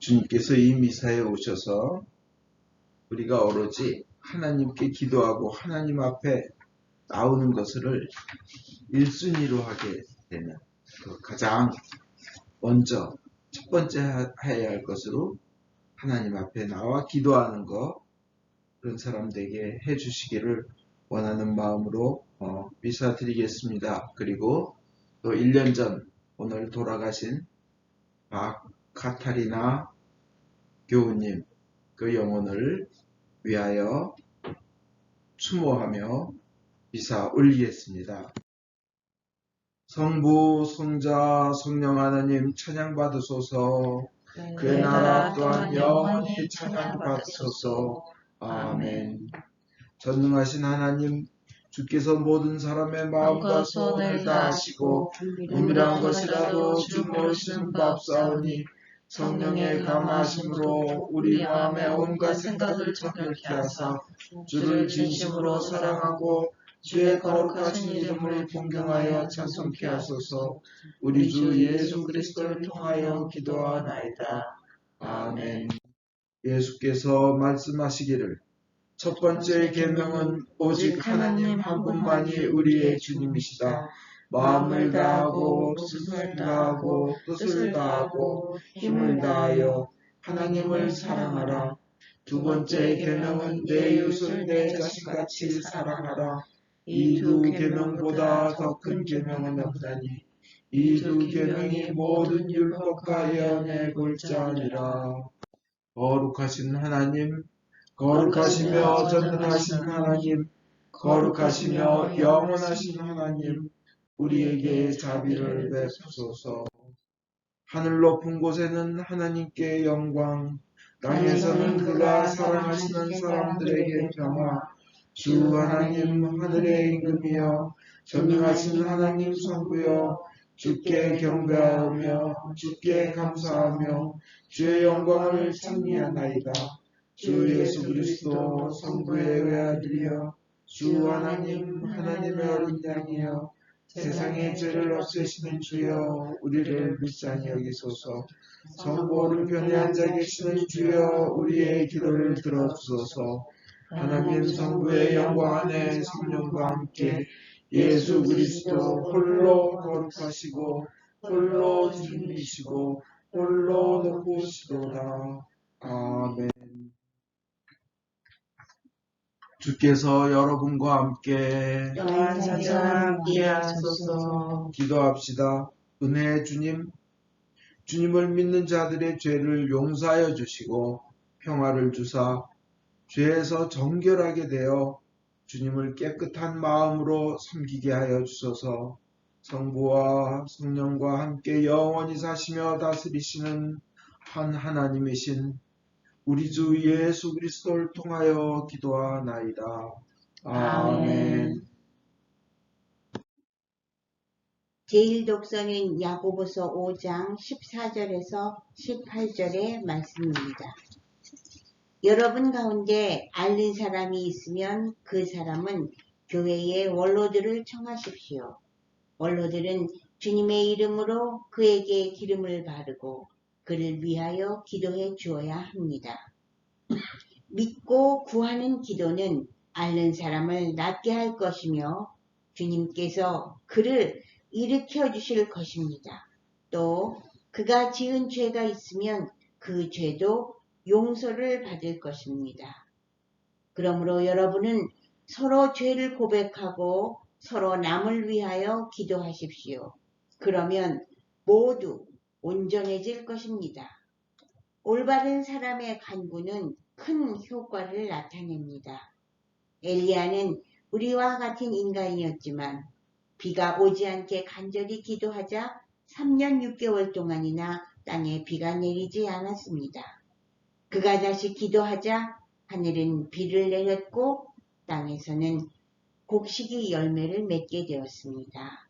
주님께서 이 미사에 오셔서 우리가 오로지 하나님께 기도하고 하나님 앞에 나오는 것을 1순위로 하게 되면 가장 먼저 첫 번째 해야 할 것으로 하나님 앞에 나와 기도하는 것, 그런 사람들에게 해주시기를 원하는 마음으로 미사 드리겠습니다. 그리고 또 1년 전 오늘 돌아가신 카타리나 교우님 그 영혼을 위하여 추모하며 미사 올리겠습니다. 성부, 성자, 성령 하나님 찬양받으소서. 그의 나라 또한 영원히 찬양받으소서. 아멘. 전능하신 하나님, 주께서 모든 사람의 마음과 소원을 다하시고 은밀한 것이라도 주 모르시는 바옵사오니 성령의 감화하심으로 우리 마음의 온갖 생각을 정결케 하사 주를 진심으로 사랑하고 주의 거룩하신 이름을 존경하여 찬송케 하소서. 우리 주 예수 그리스도를 통하여 기도하나이다. 아멘. 예수께서 말씀하시기를 첫 번째 계명은 오직 하나님 한 분만이 우리의 주님이시다. 마음을 다하고 뜻을 다하고 뜻을 다하고 힘을 다하여 하나님을 사랑하라. 두 번째 계명은 내 이웃을 내 자신같이 사랑하라. 이 두 계명보다 더 큰 계명은 없다니 이 두 계명이 모든 율법과 예언의 골자니라. 거룩하신 하나님, 거룩하시며 전능하신 하나님, 거룩하시며 영원하신 하나님, 우리에게 자비를 베푸소서. 하늘 높은 곳에는 하나님께 영광, 땅에서는 그가 사랑하시는 사람들에게 평화. 주 하나님 하늘의 임금이여, 전능하신 하나님 성부여, 주께 경배하며 주께 감사하며 주의 영광을 찬미하나이다. 주 예수 그리스도 성부의 외아들이여, 주 하나님 하나님의 어린 양이여, 세상의 죄를 없애시는 주여, 우리를 불쌍히 여기소서. 성부를 편에 앉아 계시는 주여, 우리의 기도를 들어주소서. 하나님 성부의 영광 안에 성령과 함께 예수 그리스도 홀로 거룩하시고 홀로 주님이시고 홀로 높으시도다. 아멘. 주께서 여러분과 함께 또한 사자와 함께 하소서. 기도합시다. 은혜의 주님, 주님을 믿는 자들의 죄를 용서하여 주시고 평화를 주사 죄에서 정결하게 되어 주님을 깨끗한 마음으로 섬기게 하여 주소서. 성부와 성령과 함께 영원히 사시며 다스리시는 한 하나님이신 우리 주 예수 그리스도를 통하여 기도하나이다. 아멘. 제1독서는 야고보서 5장 14절에서 18절의 말씀입니다. 여러분 가운데 앓는 사람이 있으면 그 사람은 교회의 원로들을 청하십시오. 원로들은 주님의 이름으로 그에게 기름을 바르고 그를 위하여 기도해 주어야 합니다. 믿고 구하는 기도는 앓는 사람을 낫게 할 것이며 주님께서 그를 일으켜 주실 것입니다. 또 그가 지은 죄가 있으면 그 죄도 용서를 받을 것입니다. 그러므로 여러분은 서로 죄를 고백하고 서로 남을 위하여 기도하십시오. 그러면 모두 온전해질 것입니다. 올바른 사람의 간구는 큰 효과를 나타냅니다. 엘리야는 우리와 같은 인간이었지만 비가 오지 않게 간절히 기도하자 3년 6개월 동안이나 땅에 비가 내리지 않았습니다. 그가 다시 기도하자 하늘은 비를 내렸고 땅에서는 곡식이 열매를 맺게 되었습니다.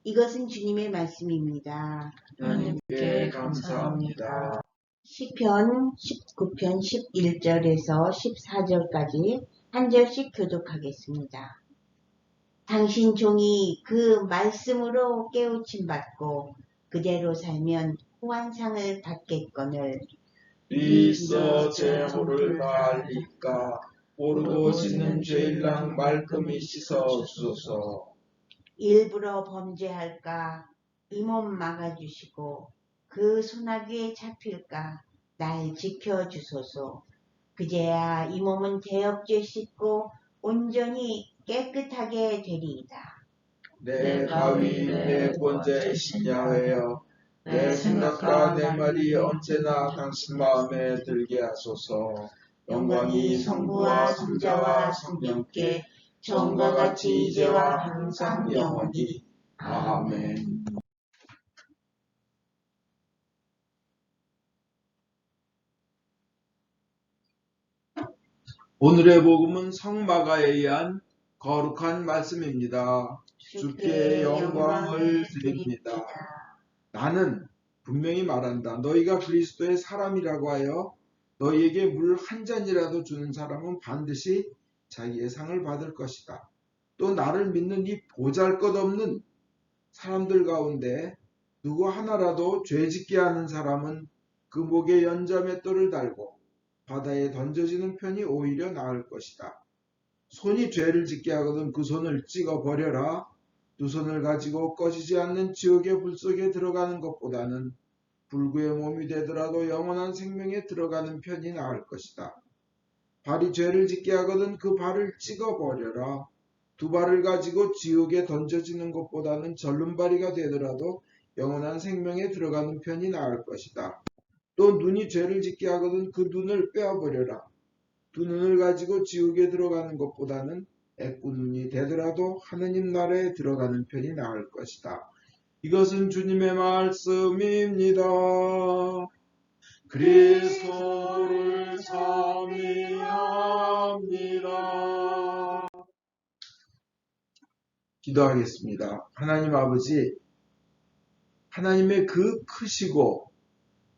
이것은 주님의 말씀입니다. 하나님께 감사합니다. 시편 19편 11절에서 14절까지 한 절씩 교독하겠습니다. 당신 종이 그 말씀으로 깨우침 받고 그대로 살면 후한상을 받겠거늘 리서 재물을 말리까 모르고 짓는 죄일랑 말끔히 씻어 주소서. 일부러 범죄할까 이 몸 막아주시고 그 소나기에 잡힐까 날 지켜주소서. 그제야 이 몸은 죄업죄 씻고 온전히 깨끗하게 되리이다. 내 가위 내 권자이신 야훼여 내 생각과 내 말이 언제나 당신 마음에 들게 하소서. 영광이 성부와 성자와 성령께 처음과 같이 이제와 항상 영원히. 아멘. 오늘의 복음은 성마가에 의한 거룩한 말씀입니다. 주께 영광을 드립니다. 나는 분명히 말한다. 너희가 그리스도의 사람이라고 하여 너희에게 물 한 잔이라도 주는 사람은 반드시 자기의 상을 받을 것이다. 또 나를 믿는 이 보잘것없는 사람들 가운데 누구 하나라도 죄짓게 하는 사람은 그 목에 연자맷돌을 달고 바다에 던져지는 편이 오히려 나을 것이다. 손이 죄를 짓게 하거든 그 손을 찍어 버려라. 두 손을 가지고 꺼지지 않는 지옥의 불 속에 들어가는 것보다는 불구의 몸이 되더라도 영원한 생명에 들어가는 편이 나을 것이다. 발이 죄를 짓게 하거든 그 발을 찍어 버려라. 두 발을 가지고 지옥에 던져지는 것보다는 절름발이가 되더라도 영원한 생명에 들어가는 편이 나을 것이다. 또 눈이 죄를 짓게 하거든 그 눈을 빼어버려라. 두 눈을 가지고 지옥에 들어가는 것보다는 애꾸눈이 되더라도 하느님 나라에 들어가는 편이 나을 것이다. 이것은 주님의 말씀입니다. 그리스도를 섬기합니다. 기도하겠습니다. 하나님 아버지, 하나님의 그 크시고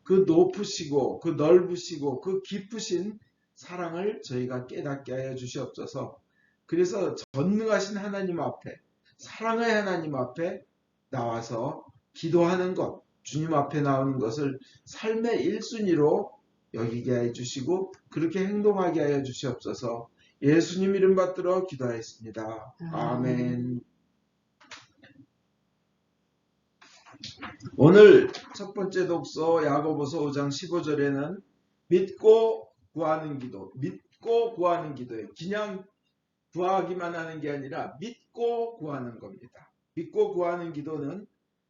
그 높으시고 그 넓으시고 그 깊으신 사랑을 저희가 깨닫게 하여 주시옵소서. 그래서 전능하신 하나님 앞에, 사랑의 하나님 앞에 나와서 기도하는 것, 주님 앞에 나오는 것을 삶의 1순위로 여기게 해 주시고 그렇게 행동하게 하여 주시옵소서. 예수님 이름 받들어 기도하였습니다. 아멘. 오늘 첫 번째 독서 야고보서 5장 15절에는 믿고 구하는 기도, 믿고 구하는 기도예요. 그냥 구하기만 하는 게 아니라 믿고 구하는 겁니다. 믿고 구하는 기도는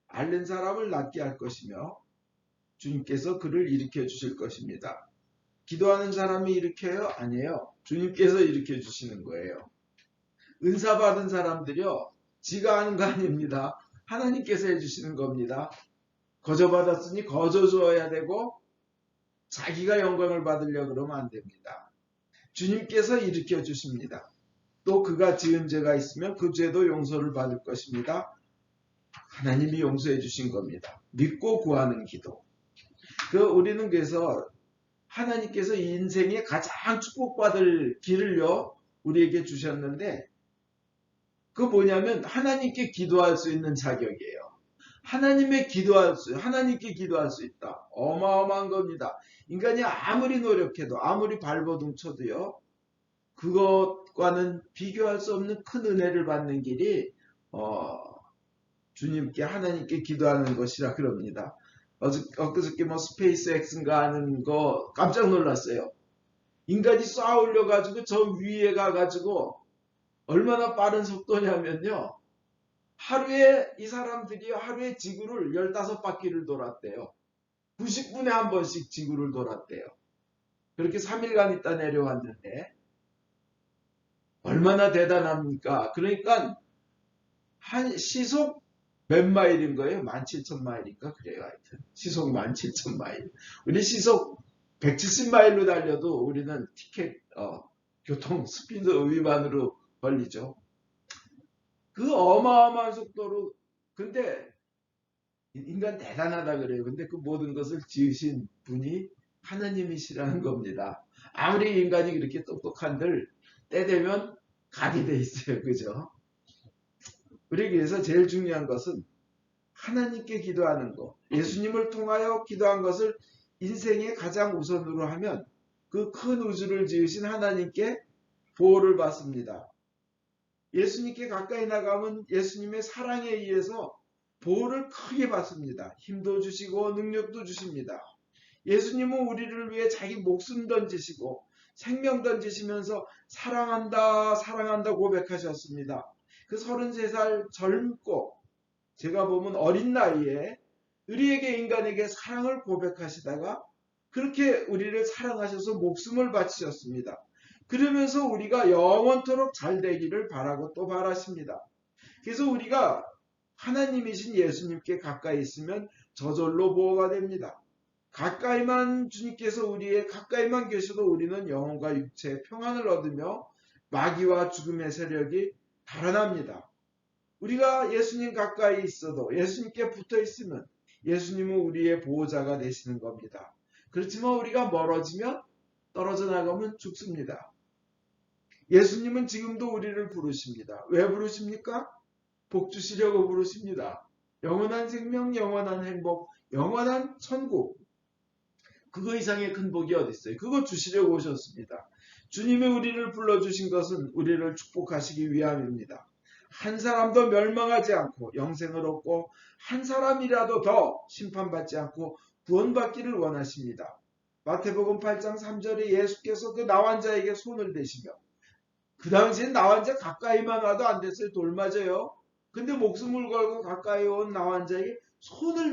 앓는 사람을 낫게 할 것이며 주님께서 그를 일으켜 주실 것입니다. 기도하는 사람이 일으켜요? 아니에요. 주님께서 일으켜 주시는 거예요. 은사 받은 사람들이요, 지가 하는 거 아닙니다. 하나님께서 해주시는 겁니다. 거저 받았으니 거저 주어야 되고 자기가 영광을 받으려고 그러면 안 됩니다. 주님께서 일으켜 주십니다. 또 그가 지은 죄가 있으면 그 죄도 용서를 받을 것입니다. 하나님이 용서해 주신 겁니다. 믿고 구하는 기도. 우리는 그래서 하나님께서 이 인생에 가장 축복받을 길을요 우리에게 주셨는데, 그 뭐냐면 하나님께 기도할 수 있는 자격이에요. 하나님께 기도할 수 있다. 어마어마한 겁니다. 인간이 아무리 노력해도 아무리 발버둥 쳐도요, 그것과는 비교할 수 없는 큰 은혜를 받는 길이 주님께 하나님께 기도하는 것이라 그럽니다. 엊그저께 스페이스X인가 하는 거 깜짝 놀랐어요. 인간이 쏴 올려가지고 저 위에 가가지고 얼마나 빠른 속도냐면요, 이 사람들이 하루에 지구를 15바퀴를 돌았대요. 90분에 한 번씩 지구를 돌았대요. 그렇게 3일간 있다 내려왔는데 얼마나 대단합니까? 그러니까 한 시속 몇 마일인 거예요? 17,000마일인가? 그래요. 하여튼 시속 17,000마일. 우리 시속 170마일로 달려도 우리는 티켓 교통 스피드 위반으로 걸리죠. 그 어마어마한 속도로. 근데 인간 대단하다 그래요. 근데 그 모든 것을 지으신 분이 하나님이시라는 겁니다. 아무리 인간이 그렇게 똑똑한들 때 되면 가게 돼 있어요. 그죠? 우리 그래서 제일 중요한 것은 하나님께 기도하는 것, 예수님을 통하여 기도한 것을 인생의 가장 우선으로 하면 그 큰 우주를 지으신 하나님께 보호를 받습니다. 예수님께 가까이 나가면 예수님의 사랑에 의해서 보호를 크게 받습니다. 힘도 주시고 능력도 주십니다. 예수님은 우리를 위해 자기 목숨 던지시고 생명 던지시면서 사랑한다 사랑한다 고백하셨습니다. 그 33살 젊고 제가 보면 어린 나이에 우리에게 인간에게 사랑을 고백하시다가 그렇게 우리를 사랑하셔서 목숨을 바치셨습니다. 그러면서 우리가 영원토록 잘 되기를 바라고 또 바라십니다. 그래서 우리가 하나님이신 예수님께 가까이 있으면 저절로 보호가 됩니다. 가까이만 주님께서 우리의 가까이만 계셔도 우리는 영혼과 육체의 평안을 얻으며 마귀와 죽음의 세력이 달아납니다. 우리가 예수님 가까이 있어도 예수님께 붙어 있으면 예수님은 우리의 보호자가 되시는 겁니다. 그렇지만 우리가 멀어지면 떨어져 나가면 죽습니다. 예수님은 지금도 우리를 부르십니다. 왜 부르십니까? 복 주시려고 부르십니다. 영원한 생명, 영원한 행복, 영원한 천국. 그거 이상의 큰 복이 어디 있어요? 그거 주시려고 오셨습니다. 주님이 우리를 불러주신 것은 우리를 축복하시기 위함입니다. 한 사람도 멸망하지 않고 영생을 얻고 한 사람이라도 더 심판받지 않고 구원받기를 원하십니다. 마태복음 8장 3절에 예수께서 그 나환자에게 손을 대시며 그 당시엔 나환자 가까이만 와도 안 됐어요. 돌 맞아요. 근데 목숨을 걸고 가까이 온 나환자에게 손을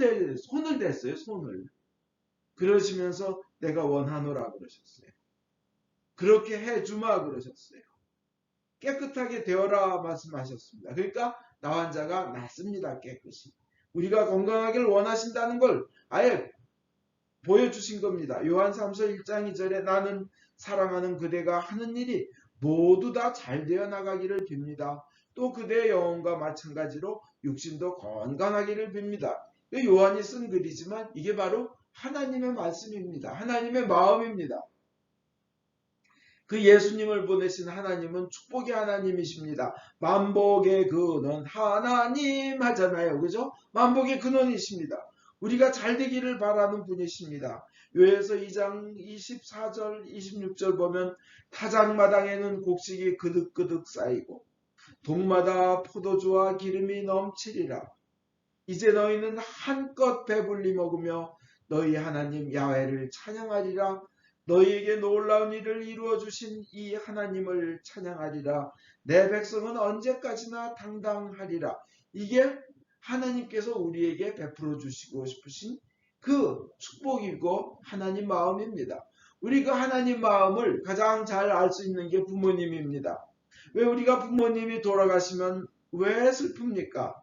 댔어요. 손을. 그러시면서 내가 원하노라 그러셨어요. 그렇게 해주마 그러셨어요. 깨끗하게 되어라 말씀하셨습니다. 그러니까 나환자가 낫습니다. 깨끗이. 우리가 건강하기를 원하신다는 걸 아예 보여주신 겁니다. 요한 3서 1장 2절에 나는 사랑하는 그대가 하는 일이 모두 다 잘 되어 나가기를 빕니다. 또 그대의 영혼과 마찬가지로 육신도 건강하기를 빕니다. 요한이 쓴 글이지만 이게 바로 하나님의 말씀입니다. 하나님의 마음입니다. 그 예수님을 보내신 하나님은 축복의 하나님이십니다. 만복의 근원 하나님 하잖아요. 그죠? 만복의 근원이십니다. 우리가 잘 되기를 바라는 분이십니다. 요에서 2장 24절 26절 보면 타작마당에는 곡식이 그득그득 쌓이고 동마다 포도주와 기름이 넘치리라. 이제 너희는 한껏 배불리 먹으며 너희 하나님 야훼를 찬양하리라. 너희에게 놀라운 일을 이루어 주신 이 하나님을 찬양하리라. 내 백성은 언제까지나 당당하리라. 이게 하나님께서 우리에게 베풀어 주시고 싶으신 그 축복이고 하나님 마음입니다. 우리 그 하나님 마음을 가장 잘 알 수 있는 게 부모님입니다. 왜 우리가 부모님이 돌아가시면 왜 슬픕니까?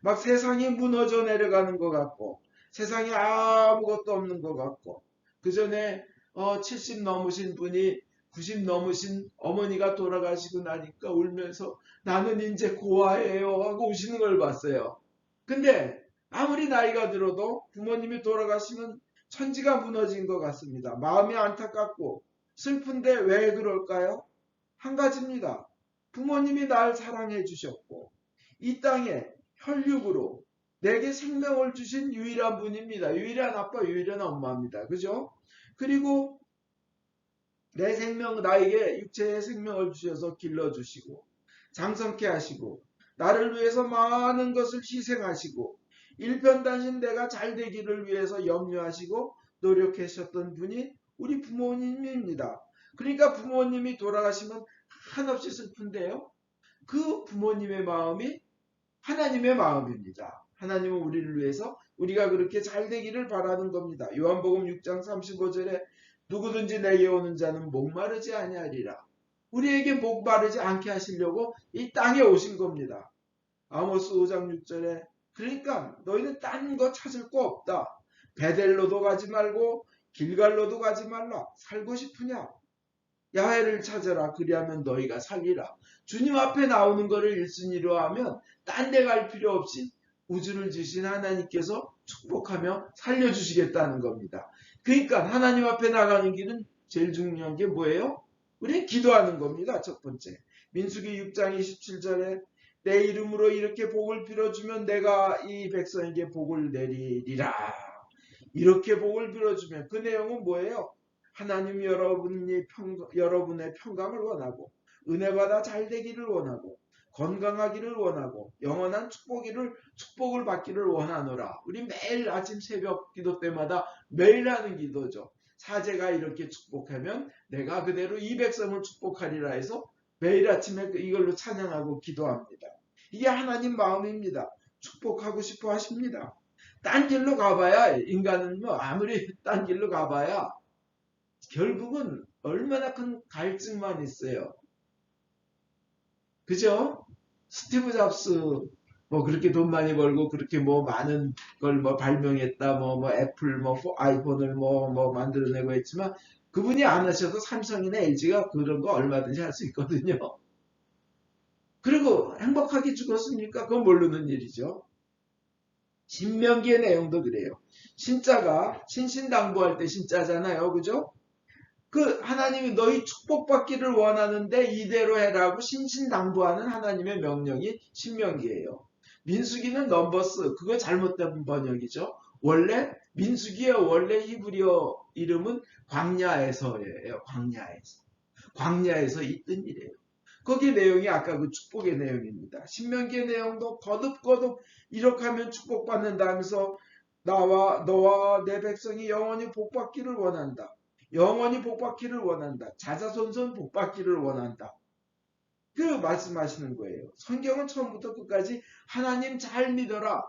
막 세상이 무너져 내려가는 것 같고 세상에 아무것도 없는 것 같고 그 전에 70 넘으신 분이 90 넘으신 어머니가 돌아가시고 나니까 울면서 나는 이제 고아예요 하고 우시는 걸 봤어요. 근데 아무리 나이가 들어도 부모님이 돌아가시면 천지가 무너진 것 같습니다. 마음이 안타깝고 슬픈데 왜 그럴까요? 한 가지입니다. 부모님이 날 사랑해 주셨고 이 땅에 혈육으로 내게 생명을 주신 유일한 분입니다. 유일한 아빠, 유일한 엄마입니다. 그죠? 그리고 내 생명, 나에게 육체의 생명을 주셔서 길러주시고 장성케 하시고 나를 위해서 많은 것을 희생하시고 일편단심 내가 잘 되기를 위해서 염려하시고 노력하셨던 분이 우리 부모님입니다. 그러니까 부모님이 돌아가시면 한없이 슬픈데요. 그 부모님의 마음이 하나님의 마음입니다. 하나님은 우리를 위해서 우리가 그렇게 잘 되기를 바라는 겁니다. 요한복음 6장 35절에 누구든지 내게 오는 자는 목마르지 아니하리라. 우리에게 목마르지 않게 하시려고 이 땅에 오신 겁니다. 아모스 5장 6절에 그러니까 너희는 딴 거 찾을 거 없다. 베델로도 가지 말고 길갈로도 가지 말라. 살고 싶으냐? 야훼를 찾아라. 그리하면 너희가 살리라. 주님 앞에 나오는 것을 1순위로 하면 딴 데 갈 필요 없이 우주를 지신 하나님께서 축복하며 살려주시겠다는 겁니다. 그러니까 하나님 앞에 나가는 길은 제일 중요한 게 뭐예요? 우리는 기도하는 겁니다. 첫 번째. 민수기 6장 27절에 내 이름으로 이렇게 복을 빌어주면 내가 이 백성에게 복을 내리리라. 이렇게 복을 빌어주면 그 내용은 뭐예요? 하나님 여러분의 평강을 원하고 은혜 받아 잘 되기를 원하고 건강하기를 원하고 영원한 축복을 받기를 원하노라. 우리 매일 아침 새벽 기도 때마다 매일 하는 기도죠. 사제가 이렇게 축복하면 내가 그대로 이 백성을 축복하리라 해서 매일 아침에 이걸로 찬양하고 기도합니다. 이게 하나님 마음입니다. 축복하고 싶어 하십니다. 딴 길로 가봐야 인간은 뭐 아무리 딴 길로 가봐야 결국은 얼마나 큰 갈증만 있어요. 그죠? 스티브 잡스 뭐 그렇게 돈 많이 벌고 그렇게 뭐 많은 걸 뭐 발명했다 뭐 애플 뭐 아이폰을 뭐 만들어내고 했지만 그분이 안 하셔도 삼성이나 LG가 그런 거 얼마든지 할 수 있거든요. 그리고 행복하게 죽었으니까 그건 모르는 일이죠. 신명기의 내용도 그래요. 신자가 신신당부할 때 신자잖아요. 그죠? 그 하나님이 너희 축복받기를 원하는데 이대로 해라고 신신당부하는 하나님의 명령이 신명기예요. 민수기는 넘버스 그거 잘못된 번역이죠. 원래 민수기의 원래 히브리어 이름은 광야에서예요. 광야에서 있던 일이에요. 거기 내용이 아까 그 축복의 내용입니다. 신명기의 내용도 거듭 이렇게 하면 축복받는다면서 너와 내 백성이 영원히 복받기를 원한다. 영원히 복받기를 원한다. 자자손손 복받기를 원한다. 그 말씀하시는 거예요. 성경은 처음부터 끝까지 하나님 잘 믿어라.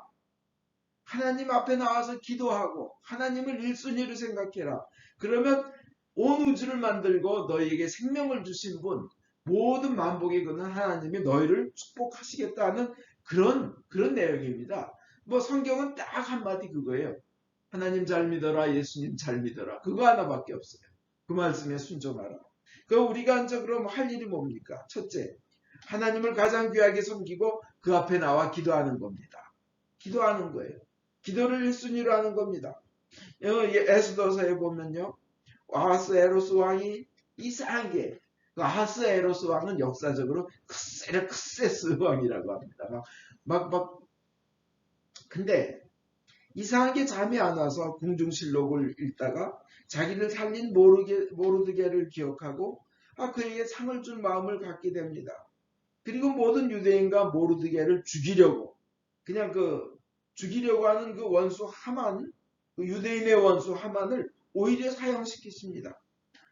하나님 앞에 나와서 기도하고 하나님을 1순위로 생각해라. 그러면 온 우주를 만들고 너희에게 생명을 주신 분 모든 만복의 근원 하나님이 너희를 축복하시겠다는 그런 내용입니다. 뭐 성경은 딱 한마디 그거예요. 하나님 잘 믿어라. 예수님 잘 믿어라. 그거 하나밖에 없어요. 그 말씀에 순종하라. 그 우리가 이제 그럼 할 일이 뭡니까? 첫째, 하나님을 가장 귀하게 섬기고 그 앞에 나와 기도하는 겁니다. 기도하는 거예요. 기도를 1순위로 하는 겁니다. 에스더서에 보면요. 아하스에로스 왕이 이상한 게 아하스에로스 왕은 역사적으로 크세스 왕이라고 합니다. 근데 이상하게 잠이 안 와서 궁중실록을 읽다가 자기를 살린 모르드게를 기억하고 그에게 상을 줄 마음을 갖게 됩니다. 그리고 모든 유대인과 모르드게를 죽이려고 그냥 죽이려고 하는 그 원수 하만, 그 유대인의 원수 하만을 오히려 사형시키십니다.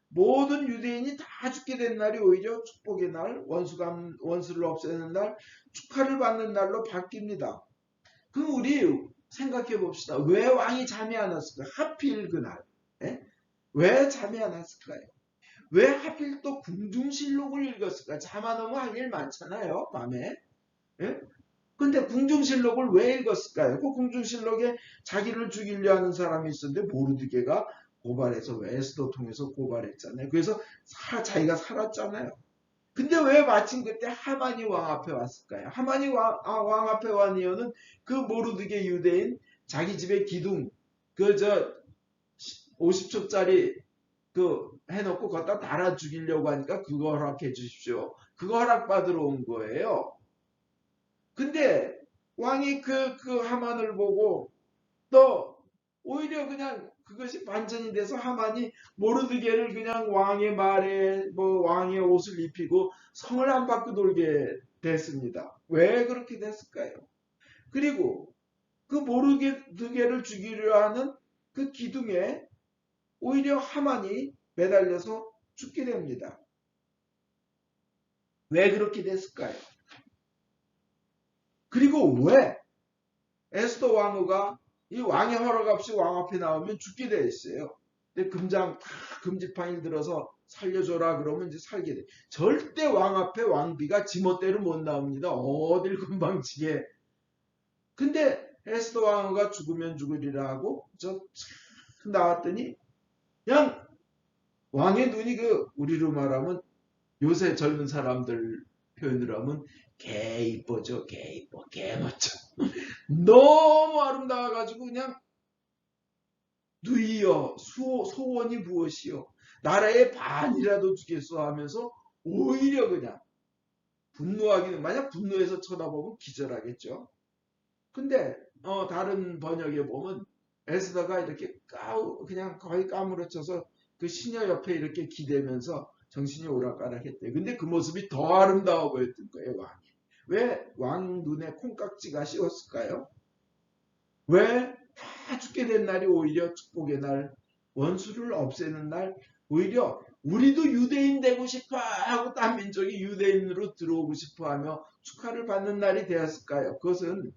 모든 유대인이 다 죽게 된 날이 오히려 축복의 날, 원수를 없애는 날, 축하를 받는 날로 바뀝니다. 그럼 우리 생각해 봅시다. 왜 왕이 잠이 안 왔을까요? 하필 그날. 왜 잠이 안 왔을까요? 왜 하필 또 궁중실록을 읽었을까? 잠 안 오면 할 일 많잖아요. 밤에. 근데 궁중실록을 왜 읽었을까요? 그 궁중실록에 자기를 죽이려 하는 사람이 있었는데 모르드게가 고발해서 에스더 통해서 고발했잖아요. 그래서 자기가 살았잖아요. 근데 왜 마침 그때 하만이 왕 앞에 왔을까요? 하만이 왕 앞에 wan 이유는 그 모르드게 유대인 자기 집에 기둥 50초짜리 해놓고 거기다 달아 죽이려고 하니까 그거 허락해 주십시오. 그거 허락받으러 온 거예요. 근데 왕이 그 하만을 보고 또 오히려 그냥 그것이 반전이 돼서 하만이 모르드게를 그냥 왕의 말에 왕의 옷을 입히고 성을 안 받고 돌게 됐습니다. 왜 그렇게 됐을까요? 그리고 그 모르드게를 죽이려 하는 그 기둥에 오히려 하만이 매달려서 죽게 됩니다. 왜 그렇게 됐을까요? 그리고 왜 에스더 왕후가 이 왕의 허락 없이 왕 앞에 나오면 죽게 돼 있어요. 근데 금지판을 들어서 살려줘라 그러면 이제 살게 돼. 절대 왕 앞에 왕비가 지멋대로 못 나옵니다. 어딜 금방지게. 근데 에스더 왕후가 죽으면 죽으리라 하고 나왔더니 그냥 왕의 눈이 우리로 말하면 요새 젊은 사람들 표현으로 하면 개 이뻐죠. 개 이뻐. 개 멋져. 너무 아름다워가지고 그냥 누이여 소원이 무엇이요? 나라의 반이라도 주겠소 하면서 오히려 그냥 분노하기는 만약 분노해서 쳐다보면 기절하겠죠. 근데 다른 번역에 보면 에스더가 이렇게 그냥 거의 까무러쳐서 그 시녀 옆에 이렇게 기대면서 정신이 오락가락했대요. 근데 그 모습이 더 아름다워 보였던 거예요, 왕이. 왜 왕 눈에 콩깍지가 씌웠을까요? 왜 다 죽게 된 날이 오히려 축복의 날, 원수를 없애는 날, 오히려 우리도 유대인 되고 싶어 하고 딴 민족이 유대인으로 들어오고 싶어 하며 축하를 받는 날이 되었을까요? 그것은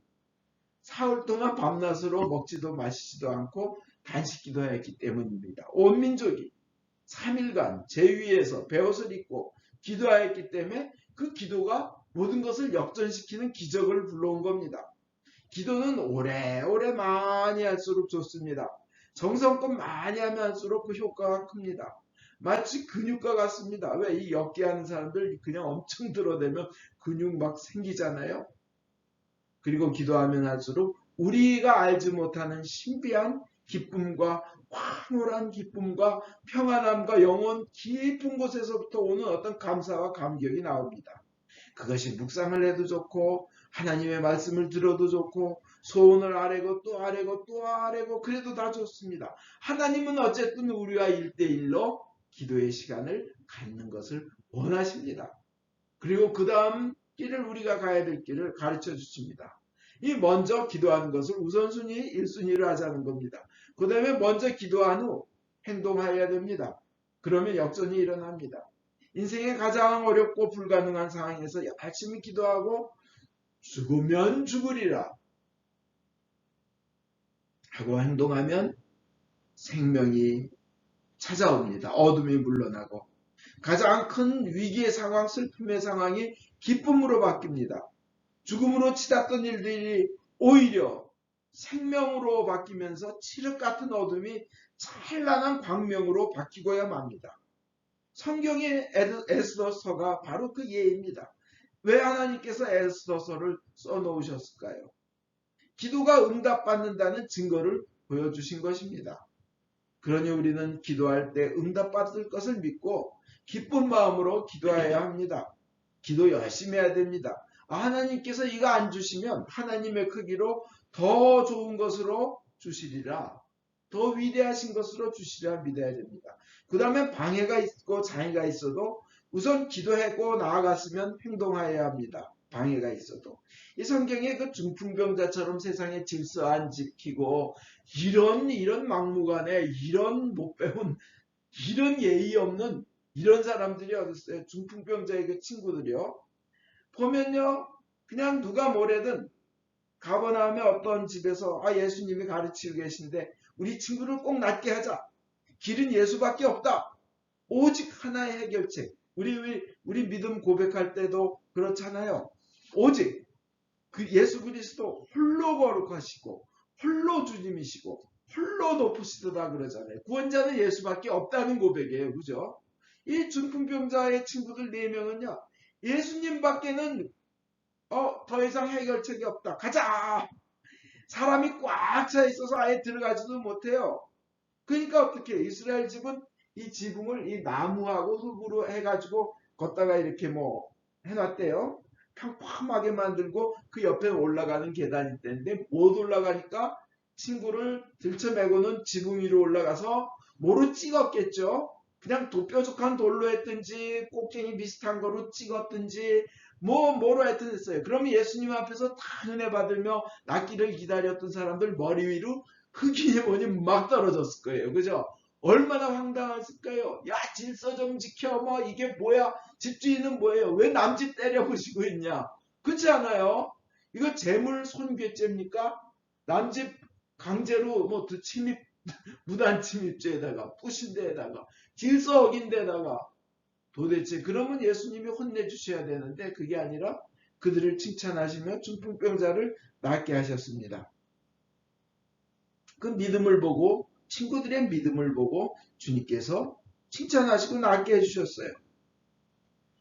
사흘 동안 밤낮으로 먹지도 마시지도 않고 단식기도 했기 때문입니다. 온 민족이 3일간 제위에서 베옷을 입고 기도하였기 때문에 그 기도가 모든 것을 역전시키는 기적을 불러온 겁니다. 기도는 오래오래 많이 할수록 좋습니다. 정성껏 많이 하면 할수록 그 효과가 큽니다. 마치 근육과 같습니다. 왜 이 엮기 하는 사람들 그냥 엄청 들어대면 근육 막 생기잖아요. 그리고 기도하면 할수록 우리가 알지 못하는 신비한 기쁨과 황홀한 기쁨과 평안함과 영혼 깊은 곳에서부터 오는 어떤 감사와 감격이 나옵니다. 그것이 묵상을 해도 좋고 하나님의 말씀을 들어도 좋고 소원을 아뢰고 또 아뢰고 또 아뢰고 그래도 다 좋습니다. 하나님은 어쨌든 우리와 1대1로 기도의 시간을 갖는 것을 원하십니다. 그리고 그 다음 길을 우리가 가야 될 길을 가르쳐 주십니다. 이 먼저 기도하는 것을 우선순위 1순위를 하자는 겁니다. 그 다음에 먼저 기도한 후 행동해야 됩니다. 그러면 역전이 일어납니다. 인생의 가장 어렵고 불가능한 상황에서 열심히 기도하고 죽으면 죽으리라 하고 행동하면 생명이 찾아옵니다. 어둠이 물러나고 가장 큰 위기의 상황, 슬픔의 상황이 기쁨으로 바뀝니다. 죽음으로 치닫던 일들이 오히려 생명으로 바뀌면서 칠흑 같은 어둠이 찬란한 광명으로 바뀌고야 맙니다. 성경의 에스더서가 바로 그 예입니다. 왜 하나님께서 에스더서를 써놓으셨을까요? 기도가 응답받는다는 증거를 보여주신 것입니다. 그러니 우리는 기도할 때 응답받을 것을 믿고 기쁜 마음으로 기도해야 합니다. 기도 열심히 해야 됩니다. 하나님께서 이거 안 주시면 하나님의 크기로 더 좋은 것으로 주시리라. 더 위대하신 것으로 주시리라 믿어야 됩니다. 그 다음에 방해가 있고 장애가 있어도 우선 기도하고 나아갔으면 행동해야 합니다. 방해가 있어도. 이 성경에 그 중풍병자처럼 세상의 질서 안 지키고 이런 막무가내 이런 못 배운 이런 예의 없는 이런 사람들이 어딨어요. 중풍병자의 그 친구들이요. 보면요. 그냥 누가 뭐래든 가거나 하면 어떤 집에서 예수님이 가르치고 계신데 우리 친구를 꼭 낫게 하자. 길은 예수밖에 없다. 오직 하나의 해결책. 우리 믿음 고백할 때도 그렇잖아요. 오직 그 예수 그리스도 홀로 거룩하시고 홀로 주님이시고 홀로 높으시다 그러잖아요. 구원자는 예수밖에 없다는 고백이에요. 그죠? 이 중풍병자의 친구들 4명은요. 예수님밖에는 더 이상 해결책이 없다. 가자. 사람이 꽉 차 있어서 아예 들어가지도 못해요. 그러니까 어떻게 이스라엘 집은 이 지붕을 이 나무하고 흙으로 해가지고 걷다가 이렇게 뭐 해놨대요. 평범하게 만들고 그 옆에 올라가는 계단이 있는데 못 올라가니까 친구를 들쳐매고는 지붕 위로 올라가서 뭐로 찍었겠죠. 그냥 뾰족한 돌로 했든지 꼭쟁이 비슷한 거로 찍었든지 뭐로 하여튼 했어요. 그러면 예수님 앞에서 다 은혜 받으며 낫기를 기다렸던 사람들 머리 위로 흑인이 뭐니 막 떨어졌을 거예요. 그죠? 얼마나 황당했을까요? 야 질서 좀 지켜 뭐 이게 뭐야? 집주인은 뭐예요? 왜 남집 때려부시고 있냐? 그렇지 않아요? 이거 재물 손괴죄입니까? 남집 강제로 뭐 침입 무단 침입죄에다가 부신 데에다가 질서 어긴 데다가 도대체 그러면 예수님이 혼내주셔야 되는데 그게 아니라 그들을 칭찬하시며 중풍병자를 낫게 하셨습니다. 그 믿음을 보고 친구들의 믿음을 보고 주님께서 칭찬하시고 낫게 해주셨어요.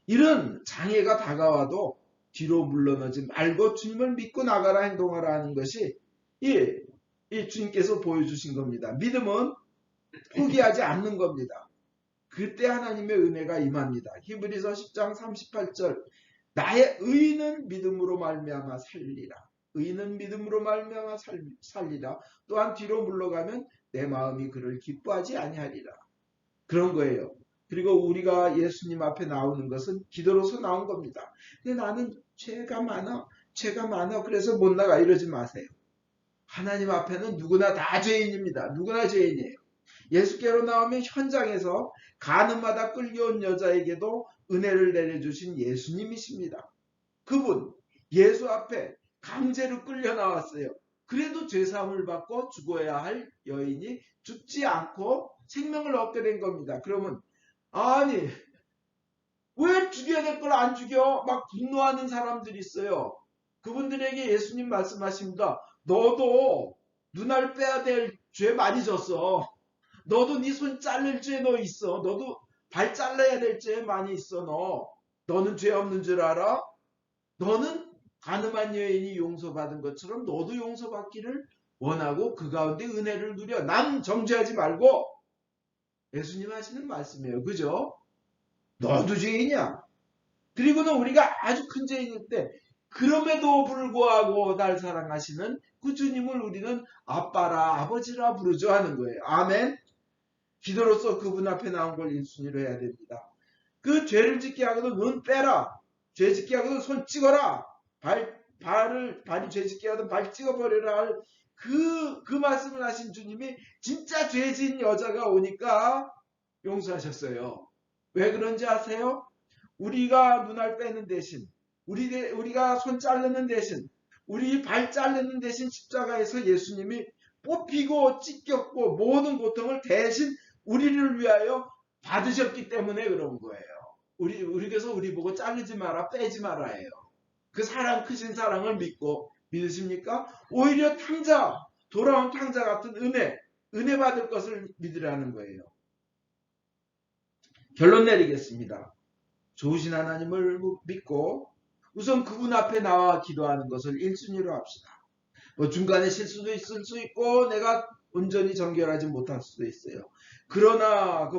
이런 장애가 다가와도 뒤로 물러나지 말고 주님을 믿고 나가라 행동하라 하는 것이 이 주님께서 보여주신 겁니다. 믿음은 포기하지 않는 겁니다. 그때 하나님의 은혜가 임합니다. 히브리서 10장 38절 나의 의는 믿음으로 말미암아 살리라. 의인은 믿음으로 말미암아 살리라. 또한 뒤로 물러가면 내 마음이 그를 기뻐하지 아니하리라. 그런 거예요. 그리고 우리가 예수님 앞에 나오는 것은 기도로서 나온 겁니다. 근데 나는 죄가 많아. 그래서 못 나가. 이러지 마세요. 하나님 앞에는 누구나 다 죄인입니다. 누구나 죄인이에요. 예수께로 나오면 현장에서 가늠하다 끌려온 여자에게도 은혜를 내려주신 예수님이십니다. 그분 예수 앞에 강제로 끌려 나왔어요. 그래도 죄사함을 받고 죽어야 할 여인이 죽지 않고 생명을 얻게 된 겁니다. 그러면 아니 왜 죽여야 될 걸 안 죽여? 막 분노하는 사람들이 있어요. 그분들에게 예수님 말씀하십니다. 너도 눈알 빼야 될 죄 많이 졌어. 너도 네 손 자를 죄 너 있어. 너도 발 잘라야 될 죄 많이 있어. 너는 죄 없는 줄 알아? 너는 가늠한 여인이 용서받은 것처럼 너도 용서받기를 원하고 그 가운데 은혜를 누려. 남 정죄하지 말고. 예수님 하시는 말씀이에요. 그죠? 너도 죄인이야. 그리고는 우리가 아주 큰 죄인일 때 그럼에도 불구하고 날 사랑하시는 그 주님을 우리는 아빠라 아버지라 부르죠 하는 거예요. 아멘. 기도로서 그분 앞에 나온 걸 1순위로 해야 됩니다. 그 죄를 짓게 하거든 눈 빼라. 죄 짓게 하거든 손 찍어라. 발이 죄 짓게 하거든 발 찍어버려라 할 그 말씀을 하신 주님이 진짜 죄 지은 여자가 오니까 용서하셨어요. 왜 그런지 아세요? 우리가 눈알 빼는 대신, 우리가 손 자르는 대신, 우리 발 자르는 대신 십자가에서 예수님이 뽑히고 찢겼고 모든 고통을 대신 우리를 위하여 받으셨기 때문에 그런 거예요. 그래서 우리 보고 자르지 마라, 빼지 마라 해요. 그 사랑, 크신 사랑을 믿으십니까? 오히려 돌아온 탕자 같은 은혜 받을 것을 믿으라는 거예요. 결론 내리겠습니다. 좋으신 하나님을 믿고 우선 그분 앞에 나와 기도하는 것을 1순위로 합시다. 중간에 실수도 있을 수 있고 내가 온전히 정결하지 못할 수도 있어요. 그러나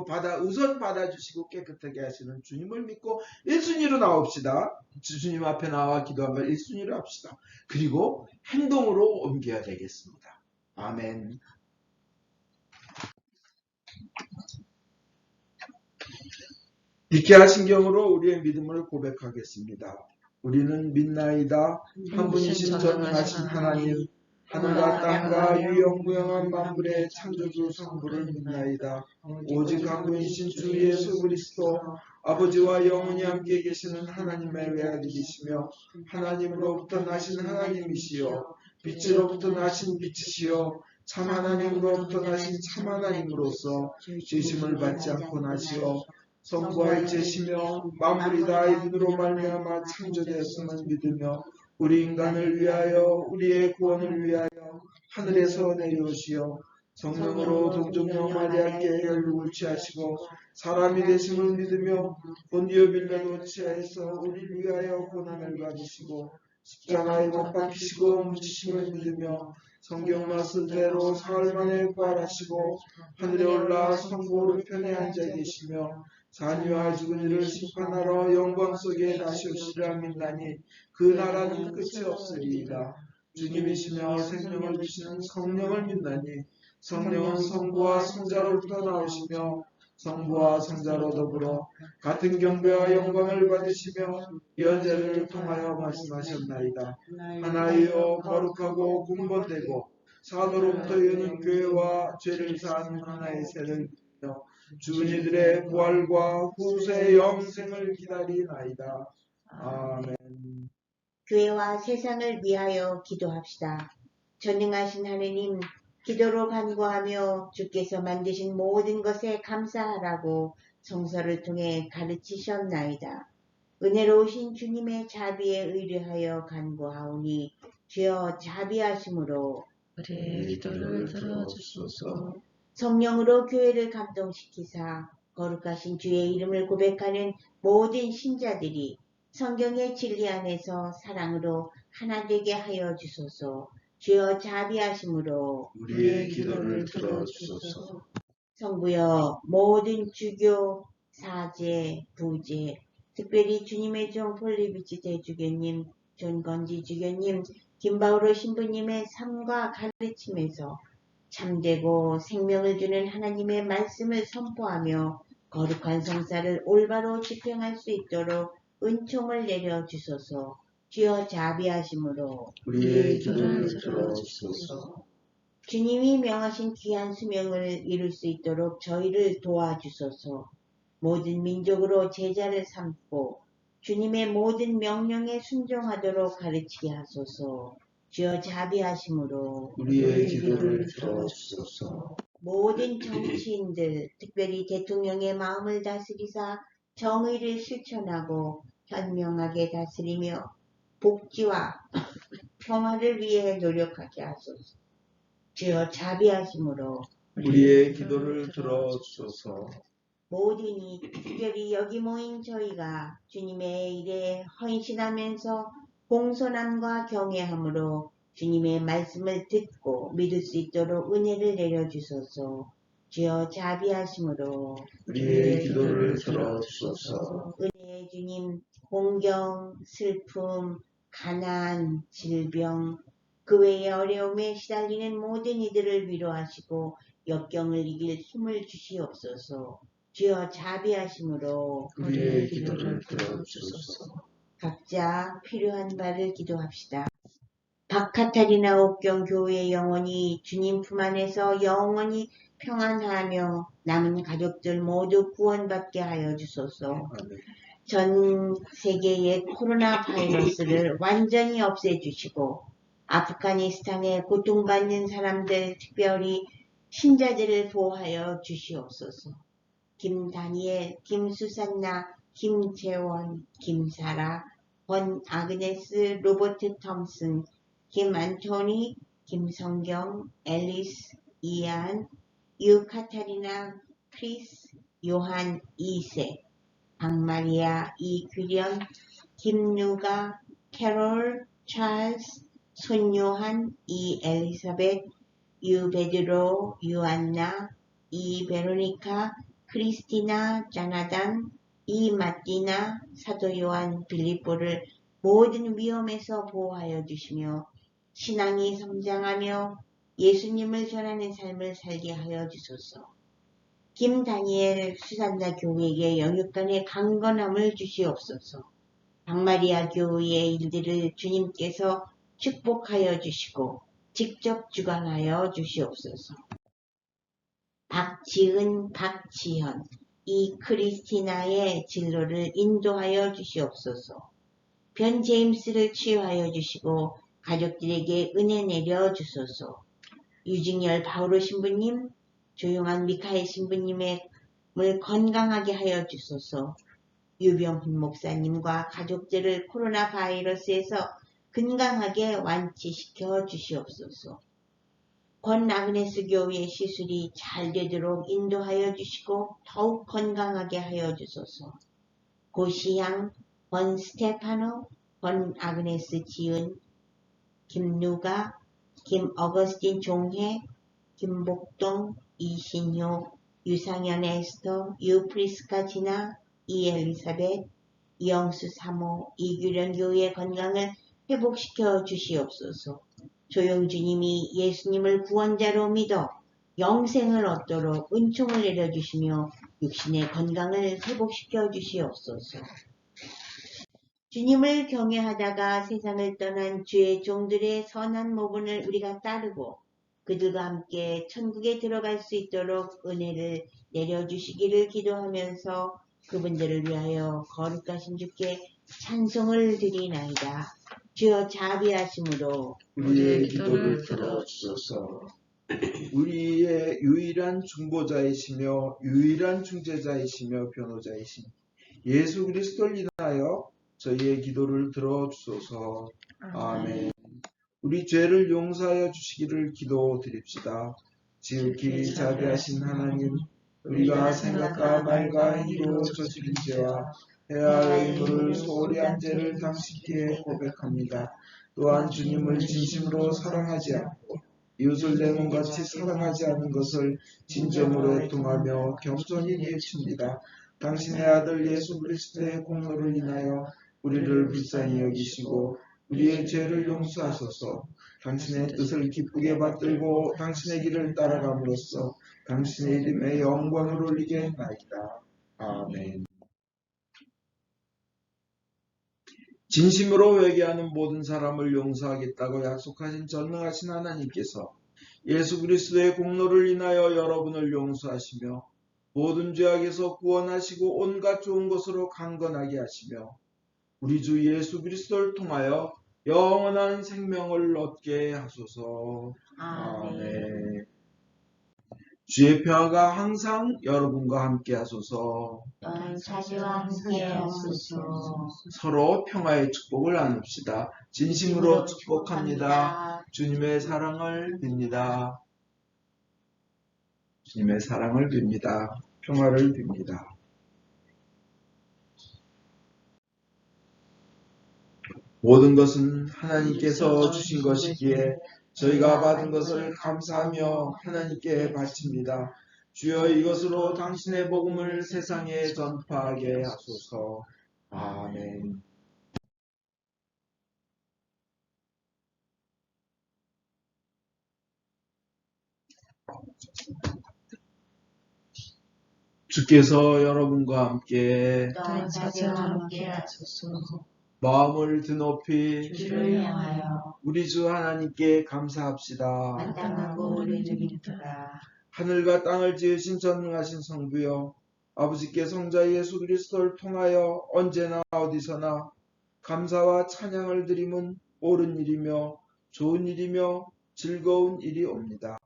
우선 받아주시고 깨끗하게 하시는 주님을 믿고 1순위로 나옵시다. 주님 앞에 나와 기도한 걸 1순위로 합시다. 그리고 행동으로 옮겨야 되겠습니다. 아멘. 니케아 신경으로 우리의 믿음을 고백하겠습니다. 우리는 믿나이다. 한 분이신 전능하신 하나님, 하늘과 땅과 유영무영한 만물의 창조주 성부를 믿나이다. 오직 한 분이신 주 예수 그리스도 아버지와 영원히 함께 계시는 하나님의 외아들이시며 하나님으로부터 나신 하나님이시여 빛으로부터 나신 빛이시여 참 하나님으로부터 나신 참 하나님으로서 죄심을 받지 않고 나시어 성부와 일체시며 만물이 다 이분으로 말미암아 창조되었음을 믿으며 우리 인간을 위하여 우리의 구원을 위하여 하늘에서 내려오시어 성령으로 동정녀 마리아께 혈육을 취하시고 사람이 되심을 믿으며 본디오 빌라도 치하에서 우리를 위하여 고난을 받으시고 십자가에 못 박히시고 묻히심을 믿으며 성경 말씀대로 사흘 만에 부활하시고 하늘에 올라 성부 오른편에 앉아 계시며 자녀와 죽은 이를 심판하러 영광 속에 다시 오시리라 믿나니 그 나라는 끝이 없으리이다. 주님이시며 생명을 주시는 성령을 믿나니 성령은 성부와 성자로부터 나오시며 성부와 성자로 더불어 같은 경배와 영광을 받으시며 연제를 통하여 말씀하셨나이다. 하나이요 거룩하고 군번되고 사도로부터 여는 교회와 죄를 사하는 하나의 세를 믿으며 죽은 이들의 부활과 후세 영생을 기다리나이다. 아멘. 교회와 세상을 위하여 기도합시다. 전능하신 하느님, 기도로 간구하며 주께서 만드신 모든 것에 감사하라고 성서를 통해 가르치셨나이다. 은혜로우신 주님의 자비에 의뢰하여 간구하오니 주여 자비하심으로 우리의 기도를 들어주소서. 성령으로 교회를 감동시키사 거룩하신 주의 이름을 고백하는 모든 신자들이 성경의 진리 안에서 사랑으로 하나 되게 하여 주소서. 주여 자비하심으로 우리의 기도를 들어주소서. 성부여 모든 주교, 사제, 부제, 특별히 주님의 종 폴리비치 대주교님, 존건지 주교님, 김바오로 신부님의 삶과 가르침에서 참되고 생명을 주는 하나님의 말씀을 선포하며 거룩한 성사를 올바로 집행할 수 있도록 은총을 내려주소서. 주여 자비하심으로 우리의 기도를 들어주소서. 주님이 명하신 귀한 수명을 이룰 수 있도록 저희를 도와주소서. 모든 민족으로 제자를 삼고 주님의 모든 명령에 순종하도록 가르치게 하소서. 주여 자비하심으로 우리의 기도를 들어주소서. 모든 정치인들, 특별히 대통령의 마음을 다스리사 정의를 실천하고 현명하게 다스리며 복지와 평화를 위해 노력하게 하소서. 주여 자비하심으로 우리의 기도를 들어주소서. 모든이 특별히 여기 모인 저희가 주님의 일에 헌신하면서 공손함과 경외함으로 주님의 말씀을 듣고 믿을 수 있도록 은혜를 내려주소서. 주여 자비하심으로 우리의 기도를 들어주소서. 은혜의 주님, 공경, 슬픔, 가난, 질병, 그 외의 어려움에 시달리는 모든 이들을 위로하시고 역경을 이길 힘을 주시옵소서. 주여 자비하심으로 우리의 기도를 들어주소서. 각자 필요한 바를 기도합시다. 박카타리나 옥경 교회 영원히 주님 품 안에서 영원히 평안하며 남은 가족들 모두 구원받게 하여 주소서. 아멘. 전 세계의 코로나 바이러스를 완전히 없애주시고 아프가니스탄에 고통받는 사람들, 특별히 신자들을 보호하여 주시옵소서. 김다니엘, 김수산나, 김재원, 김사라, 권아그네스, 로버트 톰슨, 김안토니, 김성경, 앨리스, 이안, 유카타리나, 크리스, 요한 2세, 박마리아, 이규련, 김누가, 캐롤, 찰스, 손요한, 이엘리사벳, 유베드로, 유안나, 이베로니카, 크리스티나, 자나단, 이마띠나, 사도요한, 빌립보를 모든 위험에서 보호하여 주시며 신앙이 성장하며 예수님을 전하는 삶을 살게 하여 주소서. 김다니엘 수산자 교회에게 영육간의 강건함을 주시옵소서. 박마리아 교회의 일들을 주님께서 축복하여 주시고 직접 주관하여 주시옵소서. 박지은, 박지현, 이 크리스티나의 진로를 인도하여 주시옵소서. 변 제임스를 치유하여 주시고 가족들에게 은혜 내려 주소서. 유징열 바오로 신부님, 조용한 미카엘 신부님을 건강하게 하여 주소서. 유병훈 목사님과 가족들을 코로나 바이러스에서 건강하게 완치시켜 주시옵소서. 권아그네스 교회의 시술이 잘 되도록 인도하여 주시고 더욱 건강하게 하여 주소서. 고시양, 권스테파노, 권아그네스 지은, 김누가, 김어거스틴 종회, 김복동, 이신효, 유상현 에스터, 유프리스카 지나, 이엘리사벳, 이영수 사모, 이규련 교회의 건강을 회복시켜 주시옵소서. 조용주님이 예수님을 구원자로 믿어 영생을 얻도록 은총을 내려주시며 육신의 건강을 회복시켜 주시옵소서. 주님을 경외하다가 세상을 떠난 주의 종들의 선한 모분을 우리가 따르고 그들과 함께 천국에 들어갈 수 있도록 은혜를 내려주시기를 기도하면서 그분들을 위하여 거룩하신 주께 찬송을 드리나이다. 주여 자비하심으로 우리의 기도를 들어주소서. 우리의 유일한 중보자이시며 유일한 중재자이시며 변호자이신 예수 그리스도를 인하여 저희의 기도를 들어주소서. 아멘. 우리 죄를 용서하여 주시기를 기도드립시다. 지극히 자비하신 하나님, 우리가 생각과 말과 행위로 저지른 죄와 해할 의무를 소홀히 한 죄를 당신께 고백합니다. 또한 주님을 진심으로 사랑하지 않고 이웃을 내 몸같이 사랑하지 않은 것을 진정으로 애통하며 겸손히 예칩니다. 당신의 아들 예수 그리스도의 공로를 인하여 우리를 불쌍히 여기시고 우리의 죄를 용서하소서. 당신의 뜻을 기쁘게 받들고 당신의 길을 따라감으로써 당신의 이름에 영광을 올리게 하나이다. 아멘. 진심으로 회개하는 모든 사람을 용서하겠다고 약속하신 전능하신 하나님께서 예수 그리스도의 공로를 인하여 여러분을 용서하시며 모든 죄악에서 구원하시고 온갖 좋은 것으로 강건하게 하시며 우리 주 예수 그리스도를 통하여 영원한 생명을 얻게 하소서. 아멘. 주의 평화가 항상 여러분과 함께 하소서. 또한 자녀와 함께 하소서. 서로 평화의 축복을 나눕시다. 진심으로 축복합니다. 주님의 사랑을 빕니다. 주님의 사랑을 빕니다. 평화를 빕니다. 모든 것은 하나님께서 주신 것이기에 저희가 받은 것을 감사하며 하나님께 바칩니다. 주여 이것으로 당신의 복음을 세상에 전파하게 하소서. 아멘. 주께서 여러분과 함께 또한 자녀와 함께 하소서. 마음을 드높이 주를 향하여 우리 주 하나님께 감사합시다. 마땅하고 옳으니까. 하늘과 땅을 지으신 전능하신 성부여, 아버지께 성자 예수 그리스도를 통하여 언제나 어디서나 감사와 찬양을 드림은 옳은 일이며 좋은 일이며 즐거운 일이옵니다.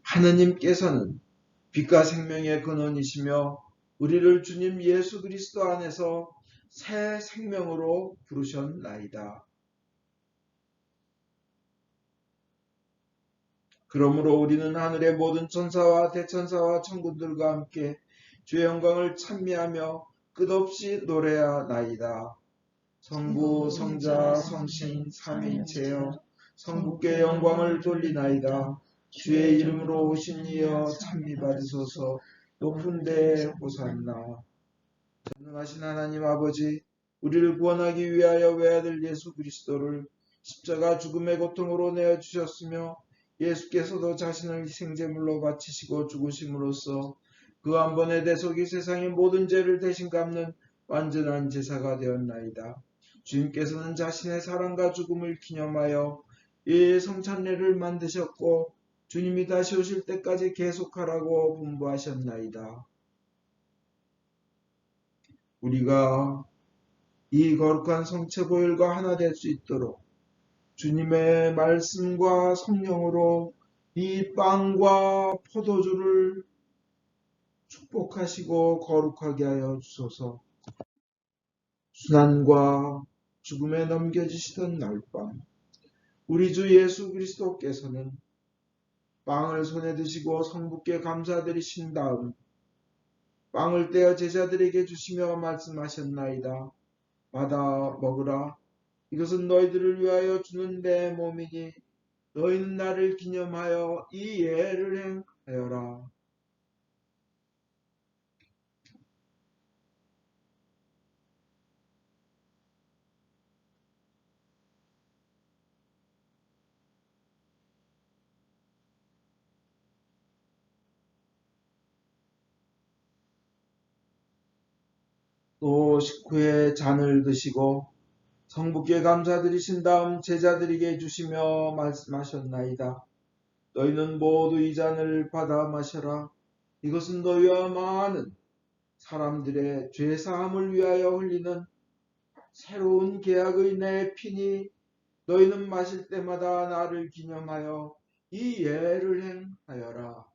하느님께서는 빛과 생명의 근원이시며 우리를 주님 예수 그리스도 안에서 새 생명으로 부르셨나이다. 그러므로 우리는 하늘의 모든 천사와 대천사와 천군들과 함께 주의 영광을 찬미하며 끝없이 노래하나이다. 성부, 성자, 성신, 삼위일체여 성부께 영광을 돌리나이다. 주의 이름으로 오신 이여 찬미 받으소서. 높은 데에 호산나. 전능하신 하나님 아버지, 우리를 구원하기 위하여 외아들 예수 그리스도를 십자가 죽음의 고통으로 내어주셨으며 예수께서도 자신을 희생제물로 바치시고 죽으심으로써 그 한 번의 대속이 세상의 모든 죄를 대신 갚는 완전한 제사가 되었나이다. 주님께서는 자신의 사랑과 죽음을 기념하여 이 성찬례를 만드셨고 주님이 다시 오실 때까지 계속하라고 분부하셨나이다. 우리가 이 거룩한 성체보혈과 하나 될 수 있도록 주님의 말씀과 성령으로 이 빵과 포도주를 축복하시고 거룩하게 하여 주소서. 순환과 죽음에 넘겨지시던 날밤 우리 주 예수 그리스도께서는 빵을 손에 드시고 성부께 감사드리신 다음 빵을 떼어 제자들에게 주시며 말씀하셨나이다. 받아 먹으라. 이것은 너희들을 위하여 주는 내 몸이니 너희는 나를 기념하여 이 예를 행하여라. 또 식후에 잔을 드시고 성부께 감사드리신 다음 제자들에게 주시며 말씀하셨나이다. 너희는 모두 이 잔을 받아 마셔라. 이것은 너희와 많은 사람들의 죄사함을 위하여 흘리는 새로운 계약의 내 피니 너희는 마실 때마다 나를 기념하여 이 예를 행하여라.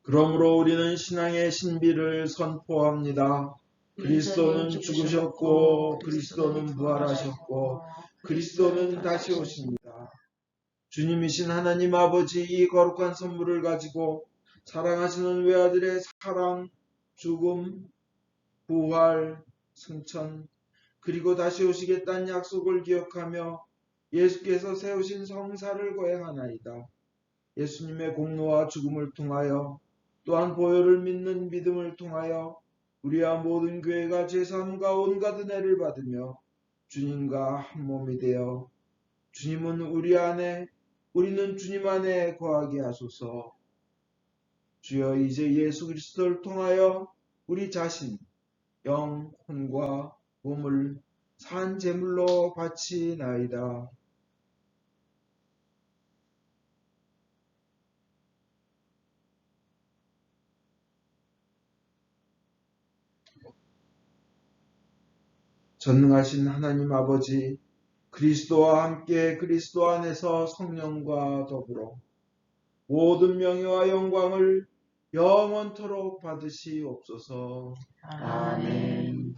그러므로 우리는 신앙의 신비를 선포합니다. 그리스도는 죽으셨고 그리스도는 부활하셨고 그리스도는 다시 오십니다. 주님이신 하나님 아버지 이 거룩한 선물을 가지고 사랑하시는 외아들의 사랑, 죽음, 부활, 승천, 그리고 다시 오시겠다는 약속을 기억하며 예수께서 세우신 성사를 거행하나이다. 예수님의 공로와 죽음을 통하여 또한 보혈을 믿는 믿음을 통하여 우리와 모든 교회가 죄사함과 온갖 은혜를 받으며 주님과 한 몸이 되어 주님은 우리 안에 우리는 주님 안에 거하게 하소서. 주여, 이제 예수 그리스도를 통하여 우리 자신, 영, 혼과 몸을 산 제물로 바치나이다. 전능하신 하나님 아버지, 그리스도와 함께 그리스도 안에서 성령과 더불어 모든 명예와 영광을 영원토록 받으시옵소서. 아멘.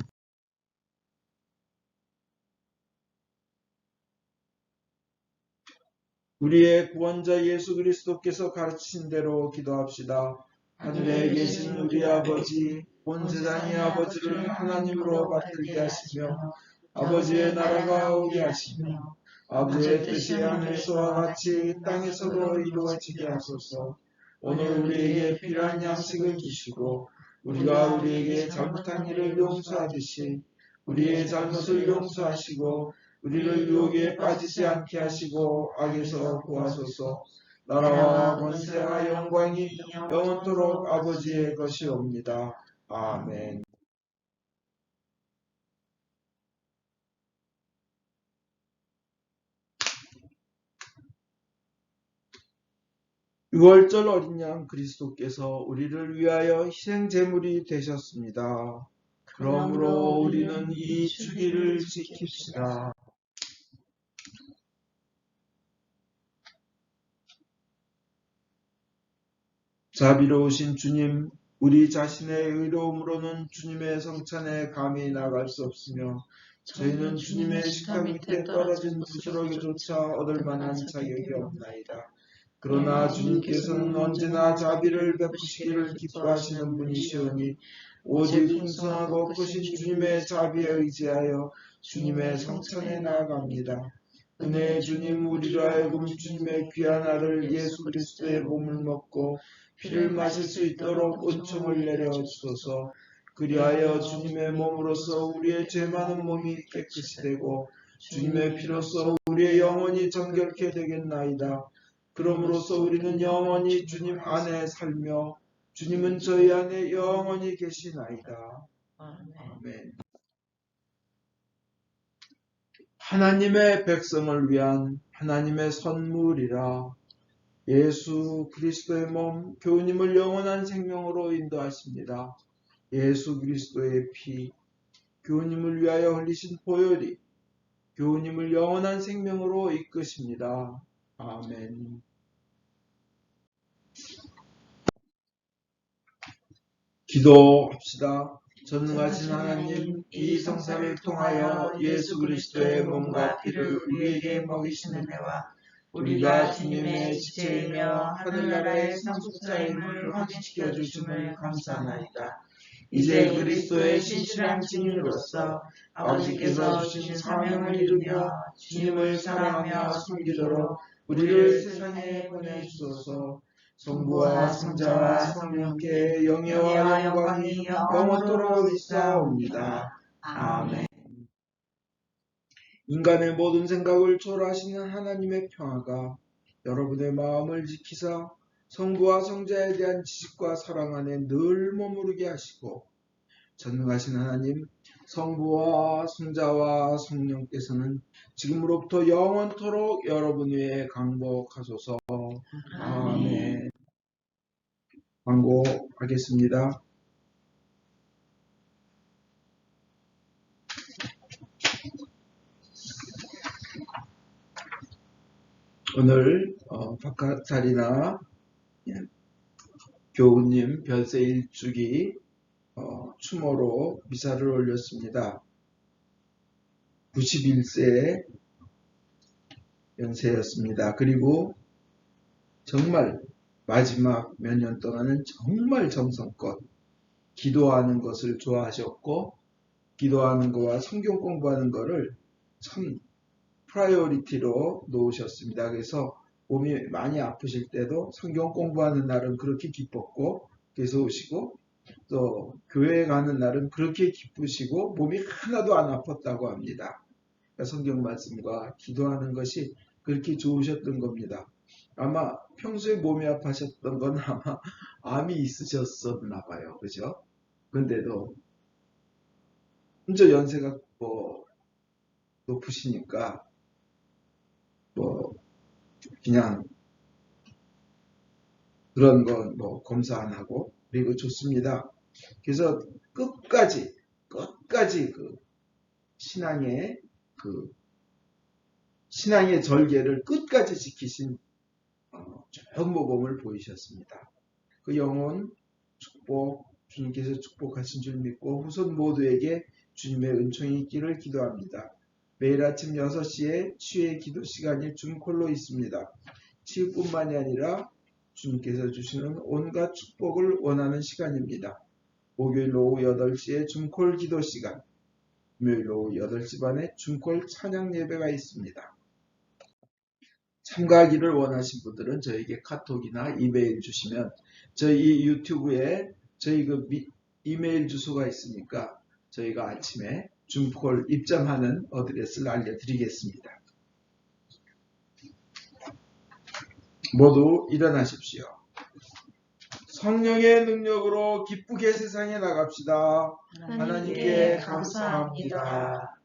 우리의 구원자 예수 그리스도께서 가르치신 대로 기도합시다. 하늘에 계신 우리 아버지, 온 세상의 아버지를 하나님으로 받들게 하시며 아버지의 나라가 오게 하시며 아버지의 뜻이 하늘에서와 같이 땅에서도 이루어지게 하소서. 오늘 우리에게 필요한 양식을 주시고 우리가 우리에게 잘못한 일을 용서하듯이 우리의 잘못을 용서하시고 우리를 유혹에 빠지지 않게 하시고 악에서 구하소서. 나라와 권세와 영광이 영원토록 아버지의 것이옵니다. 아멘. 유월절 어린 양 그리스도께서 우리를 위하여 희생 제물이 되셨습니다. 그러므로 우리는 이 주기를 지킵시다. 자비로우신 주님, 우리 자신의 의로움으로는 주님의 성찬에 감히 나갈 수 없으며 저희는 주님의 식탁 밑에 떨어진 부스러기조차 얻을 만한 자격이 없나이다. 그러나 주님께서는 언제나 자비를 베푸시기를 기뻐하시는 분이시오니 오직 풍성하고 크신 주님의 자비에 의지하여 주님의 성찬에 나아갑니다. 은혜의 주님, 우리로 하여금 주님의 귀한 아들 예수 그리스도의 몸을 먹고 피를 마실 수 있도록 은총을 내려주소서. 그리하여 주님의 몸으로서 우리의 죄 많은 몸이 깨끗이 되고 주님의 피로서 우리의 영혼이 정결케 되겠나이다. 그러므로서 우리는 영원히 주님 안에 살며 주님은 저희 안에 영원히 계시나이다. 아멘. 하나님의 백성을 위한 하나님의 선물이라. 예수 그리스도의 몸 교우님을 영원한 생명으로 인도하십니다. 예수 그리스도의 피 교우님을 위하여 흘리신 보혈이 교우님을 영원한 생명으로 이끄십니다. 아멘. 기도합시다. 전능하신 하나님, 이 성사를 통하여 예수 그리스도의 몸과 피를 우리에게 먹이신 은혜와 우리가 주님의 지체이며 하늘나라의 상속자임을 확인시켜 주심을 감사하나이다. 이제 그리스도의 신실한 증인으로서 아버지께서 주신 사명을 이루며 주님을 사랑하며 섬기도록 우리를 세상에 보내주소서. 성부와 성자와 성령께 영예와 영광이 영원토록 있사옵니다. 아멘. 인간의 모든 생각을 초월하시는 하나님의 평화가 여러분의 마음을 지키사 성부와 성자에 대한 지식과 사랑 안에 늘 머무르게 하시고 전능하신 하나님, 성부와 성자와 성령께서는 지금으로부터 영원토록 여러분 위에 강복하소서. 아멘. 광고하겠습니다. 오늘 바깥 자리나 교우님 별세 일주기 추모로 미사를 올렸습니다. 91세 연세였습니다. 그리고 정말 마지막 몇 년 동안은 정말 정성껏 기도하는 것을 좋아하셨고 기도하는 거와 성경 공부하는 거를 참 프라이어리티로 놓으셨습니다. 그래서 몸이 많이 아프실 때도 성경 공부하는 날은 그렇게 기뻤고 그래서 오시고 또 교회에 가는 날은 그렇게 기쁘시고 몸이 하나도 안 아팠다고 합니다. 그러니까 성경 말씀과 기도하는 것이 그렇게 좋으셨던 겁니다. 아마 평소에 몸이 아파셨던 건 아마 암이 있으셨었나 봐요. 그죠? 근데도 혼자 연세가 높으시니까 그냥 그런 건 검사 안 하고 그리고 좋습니다. 그래서 끝까지 그 신앙의 절개를 끝까지 지키신 좋은 모범을 보이셨습니다. 그 영혼 축복 주님께서 축복하신 줄 믿고 후손 모두에게 주님의 은총이 있기를 기도합니다. 매일 아침 6시에 치유의 기도 시간이 줌콜로 있습니다. 치유뿐만이 아니라 주님께서 주시는 온갖 축복을 원하는 시간입니다. 목요일 오후 8시에 줌콜 기도 시간, 금요일 오후 8시 반에 줌콜 찬양 예배가 있습니다. 참가하기를 원하신 분들은 저에게 카톡이나 이메일 주시면 저희 유튜브에 저희 이메일 주소가 있으니까 저희가 아침에 줌콜 입장하는 어드레스를 알려드리겠습니다. 모두 일어나십시오. 성령의 능력으로 기쁘게 세상에 나갑시다. 하나님께 감사합니다.